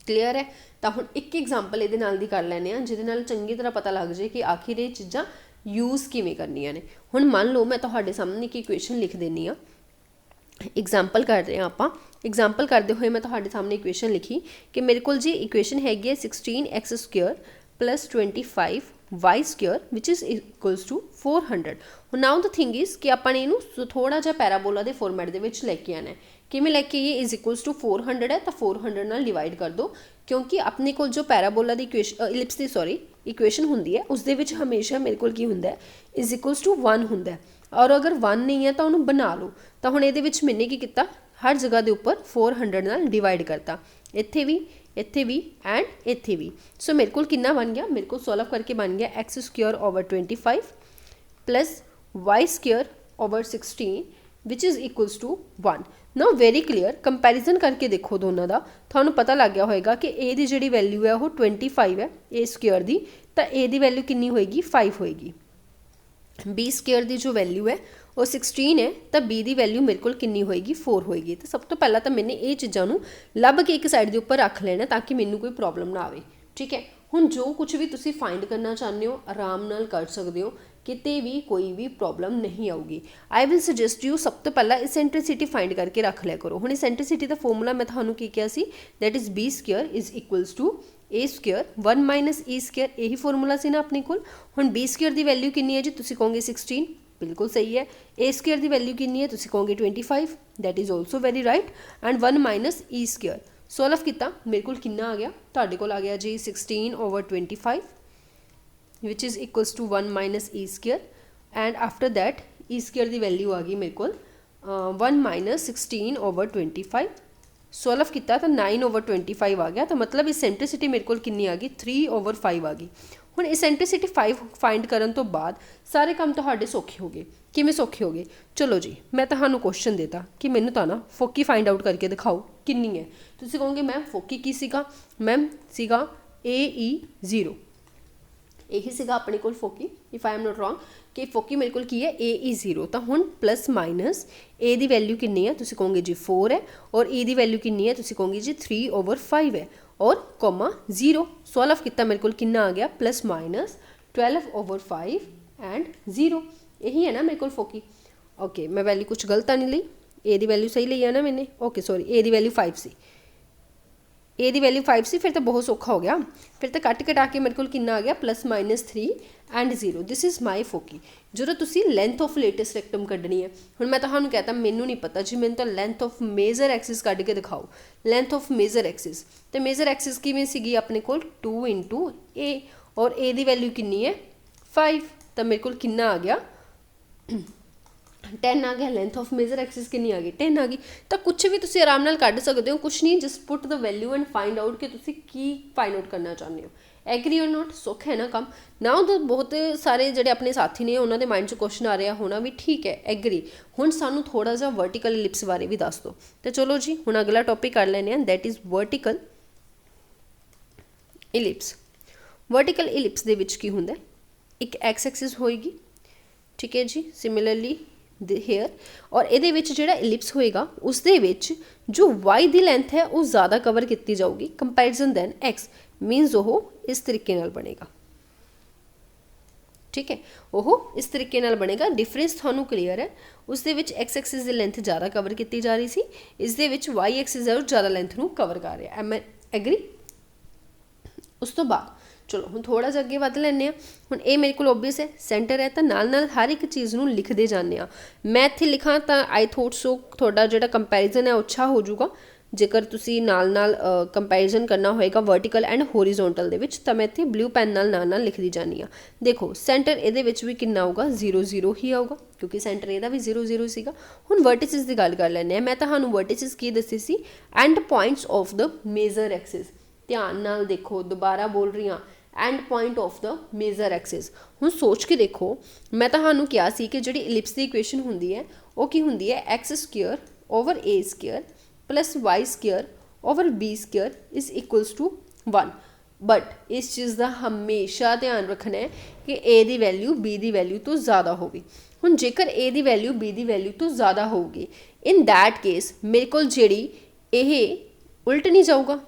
ਕਲੀਅਰ ਹੈ? ਤਾਂ ਹੁਣ ਇੱਕ ਐਗਜ਼ਾਮਪਲ ਇਹਦੇ ਨਾਲ ਦੀ ਕਰ ਲੈਂਦੇ ਹਾਂ ਜਿਹਦੇ ਨਾਲ ਚੰਗੀ ਤਰ੍ਹਾਂ ਪਤਾ ਲੱਗ ਜਾਏ ਕਿ ਆਖਿਰ ਇਹ ਚੀਜ਼ਾਂ ਯੂਜ਼ ਕਿਵੇਂ ਕਰਨੀਆਂ ਨੇ। ਹੁਣ ਮੰਨ ਲਓ ਮੈਂ ਤੁਹਾਡੇ ਸਾਹਮਣੇ ਇੱਕ ਇਕੁਏਸ਼ਨ ਲਿਖ ਦਿੰਦੀ ਹਾਂ। एग्जाम्पल कर रहे हैं आप। एग्जाम्पल करते हुए मैं ਤੁਹਾਡੇ सामने इक्वेशन लिखी कि मेरे को जी इक्वेशन हैगी है 16x square plus 25y square which is equals to 400। ਹੁਣ नाउ द थिंग इज़ कि ਆਪਾਂ ਨੇ ਇਹਨੂੰ ਥੋੜਾ ਜਿਹਾ ਪੈਰਾਬੋਲਾ ਦੇ ਫਾਰਮੈਟ ਦੇ ਵਿੱਚ ਲੈ ਕੇ ਆਣਾ ਹੈ। ਕਿਵੇਂ ਲੈ ਕੇ ਆਈਏ? इज़ इक्वल्स टू 400 है तो 400 ਨਾਲ डिवाइड कर दो, क्योंकि अपने को जो पैराबोला ਦੀ इलिप्स ਦੀ इक्वेशन होंगी है उसदे विच हमेशा मेरे को की होंदा है इज़ इक्वल्स टू 1 होंदा है। और अगर 1 नहीं है तो उन्होंने बना लो। तो हुण इहदे विच मैंने की किया, हर जगह के उपर 400 नाल डिवाइड करता, इत्थे भी एंड इत्थे भी। सो मेरे को कितना बन गया? मेरे को सॉल्व करके बन गया एक्स स्क्वेयर ओवर 25 प्लस Y square over 16 which is equals to 1। Now very clear, comparison करके देखो दोनों का, थानू पता लग गया होएगा कि ए दी जिहड़ी वैल्यू है वो 25 है ए स्क्वेयर की, तो ए दी वैल्यू कितनी होएगी? 5 होएगी। बी स्क्वेयर की जो वैल्यू है वो 16 है, तो बी की वैल्यू मेरे को कितनी होएगी? 4 होएगी। तो सब तो पहला तो मैंने ये चीज़ों लभ के एक साइड के उपर रख लेना ताकि मैनू कोई प्रॉब्लम ना आए। ठीक है। हुण जो कुछ भी तुसी फाइंड करना चाहते हो आराम नाल कर सकते हो, किते भी कोई भी प्रॉब्लम नहीं आऊगी। आई विल सुजैसट यू सब तो पहला इसेंट्रिसिटी फाइंड करके रख लिया करो। हुण इसेंट्रिसिटी का फॉर्मूला मैं तुहानूं की किया सी, that is B square is equals to A square 1 minus E square, यही फॉर्मूला से ना अपने कोल। हुण बी स्क्वेयर की वैल्यू कितनी है जी, तुसी कहोगे 16, बिल्कुल सही है। ए स्क्वेयर की वैल्यू कितनी है, तुसी कहोगे 25, that is also very right. And 1 minus E square solve किया, मेरे को कितना आ गया, तुहाडे कोल आ गया जी 16/25 which is equals to 1 minus E square. And after that E square की वैल्यू आ गई मेरे को 1 माइनस 16/25, सॉल्व किया तो 9/25 आ गया। तो मतलब इसेंट्रिसिटी मेरे को कितनी आ गई 3/5 आ गई। हुण इसेंट्रिसिटी 5 फाइंड करन तो बाद सारे काम तुहाडे सौखे हो गए। किवें सौखे हो गए, चलो जी मैं तुहानूं क्वेश्चन देता कि मैनू तो ना फोकी फाइंड आउट करके दिखाओ कितनी है। तुसीं कहोगे मैम फोकी की सीगा, मैम सीगा AE0, यही सीगा अपने कोल foci, if I am not wrong कि फोकी मेरे कोल की है AE0। तो हुण प्लस माइनस ए की वैल्यू कितनी है, तुसीं कहोगे जी 4 है, और ई की वैल्यू कितनी है, तुसीं कहोगे जी 3/5 है, और कॉमा 0 सॉल्व किया मेरे को कितना आ गया प्लस माइनस 12/5 एंड 0, यही है ना मेरे को फोकी। ओके मैं वैल्यू कुछ गलत नहीं ली, ए की वैल्यू सही ली है ना मैंने, ओके सॉरी ए की वैल्यू 5 सी, ए की वैल्यू 5 सी, फिर तो बहुत सौखा हो गया, फिर तो कट कटा के मेरे को कितना आ गया plus minus 3 and 0, this is my foci. जो तुसी लेंथ ऑफ लेटेस्ट रेक्टम कढ़नी है, हुण मैं तुहानूं कहता मैनू नहीं पता जी, मैंने तो लेंथ ऑफ मेजर एक्सिस कढ़ के दिखाओ, लेंथ ऑफ मेजर एक्सिस, तो मेजर एक्सिस किवें सीगी अपने कोल 2 इंटू ए, और ए की वैल्यू कितनी है 5, तो मेरे को कितना आ गया 10 आ गया। लेंथ ऑफ मेजर एक्सिस कितनी आ गई 10 आ गई। तो कुछ भी तुसी आराम नाल कढ़ सकते हो, कुछ नहीं, just put the value and find out कि तुसी की फाइंड आउट करना चाहते हो। एग्री और नॉट, सुख है ना काम ना। तो बहुत सारे जोड़े अपने साथी ने उन्होंने माइंड च क्वेश्चन आ रहा होना भी, ठीक है एग्री। हुण सानू थोड़ा जा वर्टिकल इलिप्स बारे भी दस दो। तो चलो जी हुण अगला टॉपिक कर लेने, that is vertical ellipse. Vertical ellipse दे विच की हुंदा, एक एक्स एक्सिस होएगी, ठीक है जी, सिमिलरली हेयर, और ये जोड़ा इलिप्स होएगा उस दे विच जो वाई की लेंथ है वो ज़्यादा कवर की जाऊगी कंपैरिजन दैन एक्स, मीनस वो इस तरीके नाल बनेगा, ठीक है, वो इस तरीके नाल बनेगा। डिफरेंस थानू क्लीयर है, उस दे विच एक्स एक्सिस की लेंथ ज़्यादा कवर की जा रही सी, इस दे विच वाई एक्सिस है वो ज़्यादा लेंथ नू कवर कर रहा है। Am agree. उस तो बाद चलो हम थोड़ा जा अगे वध लैंने आ। हुण ये मेरे को ओबवियस है सेंटर है, तो नाल नाल हर एक चीज़ नूं लिखते जाने आ। मैं इत्थे लिखा तो आई थॉट सो थोड़ा जिहड़ा कंपैरिजन है अच्छा हो जाऊगा। जेकर तुसी नाल नाल कंपैरिजन करना होएगा वर्टिकल एंड होरीजोनटल दे विच, तो मैं इत्थे ब्लू पैन नाल लिखती जानी आ। देखो सेंटर इहदे विच भी कितना आऊगा 0 0 ही आऊगा, क्योंकि सेंटर इहदा भी 0 0 सीगा। हुण वर्टिसिस की गल कर लैंने आ। मैं तुहानूं वर्टिसिस की दसी सी, end points of the major axis. ध्यान नाल देखो, दोबारा बोल रही हाँ, end point of the major axis. हुण सोच के देखो, मैं तुहानूं कहा सी कि जिहड़ी इलिप्स की इक्वेशन हुंदी है वो की हुंदी है X square over A square plus Y square over B square is equals to 1। But इस चीज़ का हमेशा ध्यान रखना है कि ए की वैल्यू बी की वैल्यू तो ज़्यादा होगी। हुण जेकर ए की वैल्यू बी की वैल्यू तो ज़्यादा होगी, इन दैट केस मेरे को जिहड़ी ये उल्ट नहीं जाऊगा।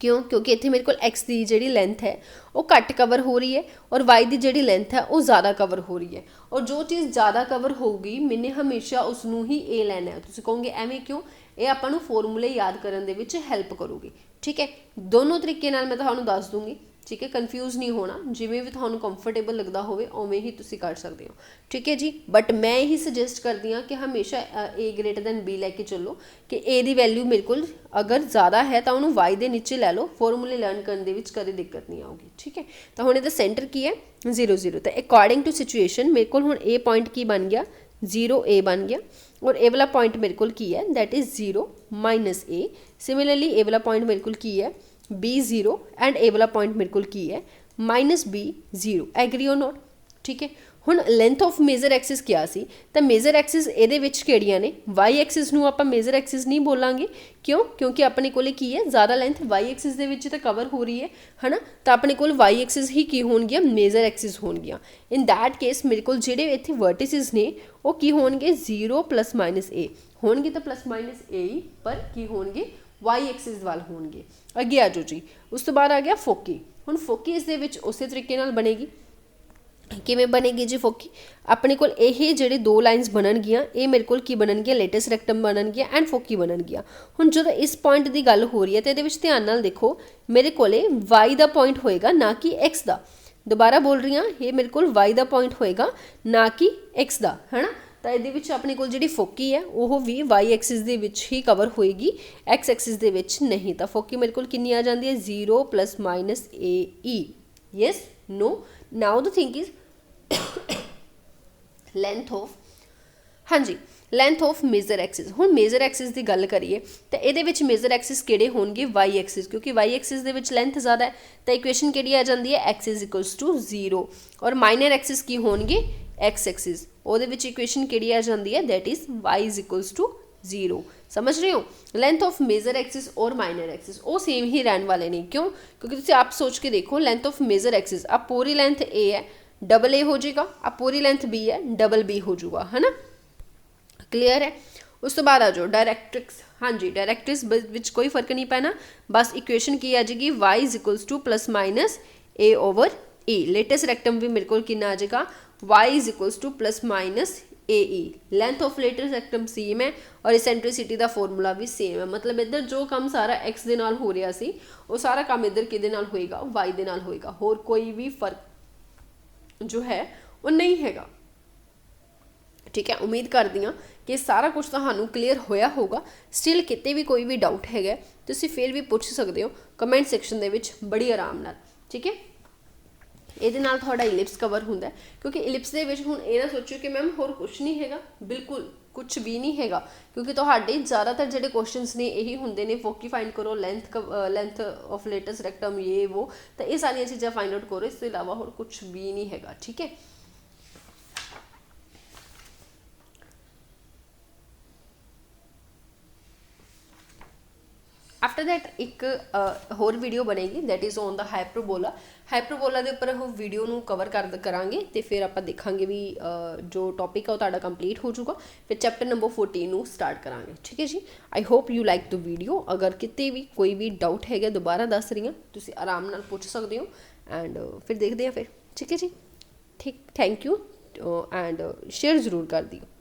क्यों? क्योंकि इत्थे मेरे को एक्स की जिहड़ी लेंथ है वो घट कवर हो रही है, और वाई की जिहड़ी लेंथ है वो ज़्यादा कवर हो रही है, और जो चीज़ ज़्यादा कवर होगी मैंने हमेशा उसनूं ही ए लैना है। तुसीं कहोगे एवें क्यों? ये आपां नूं फॉर्मूले याद करन दे विच हेल्प करूगी, ठीक है। दोनों तरीके नाल मैं तुहानूं दस दूँगी, ठीक है, कन्फ्यूज़ नहीं होना, जिवें भी तुहानूं कंफर्टेबल लगता होवे उवें ही तुसीं कर सकते हो, ठीक है जी। बट मैं यही सुजैसट करती हाँ कि हमेशा ए ग्रेटर दैन बी लैके चलो, कि ए की वैल्यू मेरे को अगर ज़्यादा है तो उन्होंने वाई के नीचे लै लो, फॉर्मूले लर्न करने विच कभी दिक्कत नहीं आऊगी, ठीक है। तो हुण इहदा सेंटर की है 0 0, तो अकॉर्डिंग टू सिचुएशन मेरे को हुण ए पॉइंट की बन गया 0 ए बन गया, और ए वाला पॉइंट मेरे को की है that is 0 minus A. Similarly A वाला पॉइंट मेरे को की है B0, एंड ए वाला पॉइंट मेरे को की है माइनस B0। एग्री और नॉट, ठीक है। हुण लेंथ ऑफ मेजर एक्सिस क्या सी, तो मेजर एक्सिस इहदे विच किहड़ियां ने, वाई एक्सिस नूं आपां मेजर एक्सिस नहीं बोलांगे, क्यों? क्योंकि अपने कोले की है ज़्यादा लेंथ वाई एक्सिस दे विच तो कवर हो रही है ना, तो अपने कोल वाई एक्सिस ही की होणगियां मेजर एक्सिस होणगियां। इन दैट केस मेरे कोल जिहड़े इत्थे वर्टिसिस ने वो की होणगे 0 प्लस माइनस ए होणगे, तो प्लस माइनस ए ही पर की होणगे ਵਾਈ ਐਕਸਿਸ ਵੱਲ ਹੋਣਗੇ। ਅੱਗੇ ਆ ਜਾਓ ਜੀ, ਉਸ ਤੋਂ ਬਾਅਦ ਆ ਗਿਆ ਫੋਕੀ। ਹੁਣ ਫੋਕੀ ਇਸ ਦੇ ਵਿੱਚ ਉਸੇ ਤਰੀਕੇ ਨਾਲ ਬਣੇਗੀ। ਕਿਵੇਂ ਬਣੇਗੀ ਜੀ ਫੋਕੀ? ਆਪਣੇ ਕੋਲ ਇਹ ਜਿਹੜੇ ਦੋ ਲਾਈਨਸ ਬਣਨਗੀਆਂ, ਇਹ ਮੇਰੇ ਕੋਲ ਕੀ ਬਣਨਗੀਆਂ? Latest rectum ਬਣਨਗੀਆਂ and ਫੋਕੀ ਬਣਨਗੀਆਂ। ਹੁਣ ਜਦੋਂ ਇਸ ਪੁਆਇੰਟ ਦੀ ਗੱਲ ਹੋ ਰਹੀ ਹੈ ਤਾਂ ਇਹਦੇ ਵਿੱਚ ਧਿਆਨ ਨਾਲ ਦੇਖੋ, ਮੇਰੇ ਕੋਲੇ ਵਾਈ ਦਾ ਪੁਆਇੰਟ ਹੋਏਗਾ ਨਾ ਕਿ ਐਕਸ ਦਾ। ਦੁਬਾਰਾ ਬੋਲ ਰਹੀ ਹਾਂ, ਇਹ ਮੇਰੇ ਕੋਲ ਵਾਈ ਦਾ ਪੁਆਇੰਟ ਹੋਏਗਾ ਨਾ ਕਿ ਐਕਸ ਦਾ, ਹੈ ਨਾ। ਤਾਂ ਇਹਦੇ ਵਿੱਚ ਆਪਣੇ ਕੋਲ ਜਿਹੜੀ ਫੋਕੀ ਹੈ ਉਹ ਵੀ ਵਾਈ ਐਕਸਿਸ ਦੇ ਵਿੱਚ ਹੀ ਕਵਰ ਹੋਏਗੀ, ਐਕਸ ਐਕਸਿਸ ਦੇ ਵਿੱਚ ਨਹੀਂ। ਤਾਂ ਫੋਕੀ ਮੇਰੇ ਕੋਲ ਕਿੰਨੀ ਆ ਜਾਂਦੀ ਹੈ? 0 ± AE। Yes, no. Now the thing is length of, ਹਾਂਜੀ, ਲੈਂਥ ਆਫ ਮੇਜਰ ਐਕਸਿਸ। ਹੁਣ ਮੇਜਰ ਐਕਸਿਸ ਦੀ ਗੱਲ ਕਰੀਏ ਤਾਂ ਇਹਦੇ ਵਿੱਚ ਮੇਜਰ ਐਕਸਿਸ ਕਿਹੜੇ ਹੋਣਗੇ? ਵਾਈ ਐਕਸਿਸ, ਕਿਉਂਕਿ ਵਾਈ ਐਕਸਿਸ ਦੇ ਵਿੱਚ ਲੈਂਥ ਜ਼ਿਆਦਾ ਹੈ। ਤਾਂ ਇਕੁਏਸ਼ਨ ਕਿਹੜੀ ਆ ਜਾਂਦੀ ਹੈ? x = 0। ਔਰ ਮਾਈਨਰ ਐਕਸਿਸ ਕੀ ਹੋਣਗੇ? X axis. ਉਹਦੇ ਵਿੱਚ ਇਕੁਏਸ਼ਨ ਕਿਹੜੀ ਆ ਜਾਂਦੀ ਹੈ? That is y = 0। ਸਮਝ ਰਹੇ ਹੋ? ਲੈਂਥ ਆਫ ਮੇਜਰ ਐਕਸਿਸ ਔਰ ਮਾਈਨਰ ਐਕਸਿਸ ਉਹ ਸੇਮ ਹੀ ਰਹਿਣ ਵਾਲੇ ਨੇ। ਕਿਉਂ? ਕਿਉਂਕਿ ਤੁਸੀਂ ਆਪ ਸੋਚ ਕੇ ਦੇਖੋ, ਲੈਂਥ ਆਫ ਮੇਜਰ ਐਕਸਿਸ ਆ ਪੂਰੀ ਲੈਂਥ a ਹੈ, ਡਬਲ a ਹੋ ਜਾਏਗਾ। ਆ ਪੂਰੀ ਲੈਂਥ b ਹੈ, ਡਬਲ b ਹੋ ਜਾਊਗਾ, ਹੈ ਨਾ। ਕਲੀਅਰ ਹੈ? ਉਸ ਤੋਂ ਬਾਅਦ ਆ ਜਾਓ ਡਾਇਰੈਕਟ੍ਰਿਕਸ। ਹਾਂਜੀ, ਡਾਇਰੈਕਟ੍ਰਿਕਸ ਵਿੱਚ ਕੋਈ ਫਰਕ ਨਹੀਂ ਪੈਣਾ, ਬਸ ਇਕੁਏਸ਼ਨ ਕੀ ਆ ਜਾਏਗੀ? y = ±a/e। ਲੇਟੈਸਟ ਰੈਕਟਮ ਵੀ ਮੇਰੇ ਕੋਲ ਕਿੰਨਾ ਆ ਜਾਏਗਾ? y = ±AE। Length of latus rectum same ਹੈ ਔਰ ਇਸੈਂਟ੍ਰਿਸਿਟੀ ਦਾ ਫਾਰਮੂਲਾ ਵੀ ਸੇਮ ਹੈ। ਮਤਲਬ ਇੱਧਰ ਜੋ ਕੰਮ ਸਾਰਾ x ਦੇ ਨਾਲ ਹੋ ਰਿਹਾ ਸੀ, ਉਹ ਸਾਰਾ ਕੰਮ ਇੱਧਰ ਕਿਹਦੇ ਨਾਲ ਹੋਏਗਾ? y ਦੇ ਨਾਲ ਹੋਏਗਾ। ਹੋਰ ਕੋਈ ਵੀ ਫਰਕ ਜੋ ਹੈ ਉਹ ਨਹੀਂ ਹੈਗਾ। ਠੀਕ ਹੈ, ਉਮੀਦ ਕਰਦੀ ਹਾਂ ਕਿ ਸਾਰਾ ਕੁਝ ਤੁਹਾਨੂੰ ਕਲੀਅਰ ਹੋਇਆ ਹੋਊਗਾ। ਸਟਿਲ ਕਿਤੇ ਵੀ ਕੋਈ ਵੀ ਡਾਊਟ ਹੈਗਾ ਤੁਸੀਂ ਫਿਰ ਵੀ ਪੁੱਛ ਸਕਦੇ ਹੋ ਕਮੈਂਟ ਸੈਕਸ਼ਨ ਦੇ ਵਿੱਚ ਬੜੀ ਆਰਾਮ ਨਾਲ। ਠੀਕ ਹੈ, ਇਹਦੇ ਨਾਲ ਤੁਹਾਡਾ ਇਲਿਪਸ ਕਵਰ ਹੁੰਦਾ, ਕਿਉਂਕਿ ਇਲਿਪਸ ਦੇ ਵਿੱਚ ਹੁਣ ਇਹ ਨਾ ਸੋਚੋ ਕਿ ਮੈਮ ਹੋਰ ਕੁਛ ਨਹੀਂ ਹੈਗਾ, ਬਿਲਕੁਲ ਕੁਛ ਵੀ ਨਹੀਂ ਹੈਗਾ। ਕਿਉਂਕਿ ਤੁਹਾਡੇ ਜ਼ਿਆਦਾਤਰ ਜਿਹੜੇ ਕੁਐਸਚਨਸ ਨੇ ਇਹੀ ਹੁੰਦੇ ਨੇ, ਫੋਕੀ ਫਾਈਂਡ ਕਰੋ, ਲੈਂਥ ਆਫ ਲੇਟੈਸਟ ਰੈਕਟਮ, ਇਹ ਉਹ। ਤਾਂ ਇਹ ਸਾਰੀਆਂ ਚੀਜ਼ਾਂ ਫਾਈਂਡ ਆਊਟ ਕਰੋ, ਇਸ ਤੋਂ ਇਲਾਵਾ ਹੋਰ ਕੁਛ ਵੀ ਨਹੀਂ ਹੈਗਾ। ਠੀਕ ਹੈ, ਆਫਟਰ ਦੈਟ ਇੱਕ ਹੋਰ ਵੀਡੀਓ ਬਣੇਗੀ, ਦੈਟ ਇਜ਼ ਔਨ ਦਾ ਹਾਈਪਰਬੋਲਾ। ਹਾਈਪਰਬੋਲਾ ਦੇ ਉੱਪਰ ਉਹ ਵੀਡੀਓ ਨੂੰ ਕਵਰ ਕਰਾਂਗੇ ਅਤੇ ਫਿਰ ਆਪਾਂ ਦੇਖਾਂਗੇ ਵੀ ਜੋ ਟੋਪਿਕ ਆ ਉਹ ਤੁਹਾਡਾ ਕੰਪਲੀਟ ਹੋ ਜਾਊਗਾ। ਫਿਰ ਚੈਪਟਰ ਨੰਬਰ 14 ਨੂੰ ਸਟਾਰਟ ਕਰਾਂਗੇ। ਠੀਕ ਹੈ ਜੀ, I hope you like the video. ਅਗਰ ਕਿਤੇ ਵੀ ਕੋਈ ਵੀ ਡਾਊਟ ਹੈਗਾ, ਦੁਬਾਰਾ ਦੱਸ ਰਹੀ ਹਾਂ, ਤੁਸੀਂ ਆਰਾਮ ਨਾਲ ਪੁੱਛ ਸਕਦੇ ਹੋ ਐਂਡ ਫਿਰ ਦੇਖਦੇ ਹਾਂ ਫਿਰ। ਠੀਕ ਹੈ ਜੀ, ਠੀਕ, ਥੈਂਕ ਯੂ ਐਂਡ ਸ਼ੇਅਰ ਜ਼ਰੂਰ ਕਰ ਦਿਓ।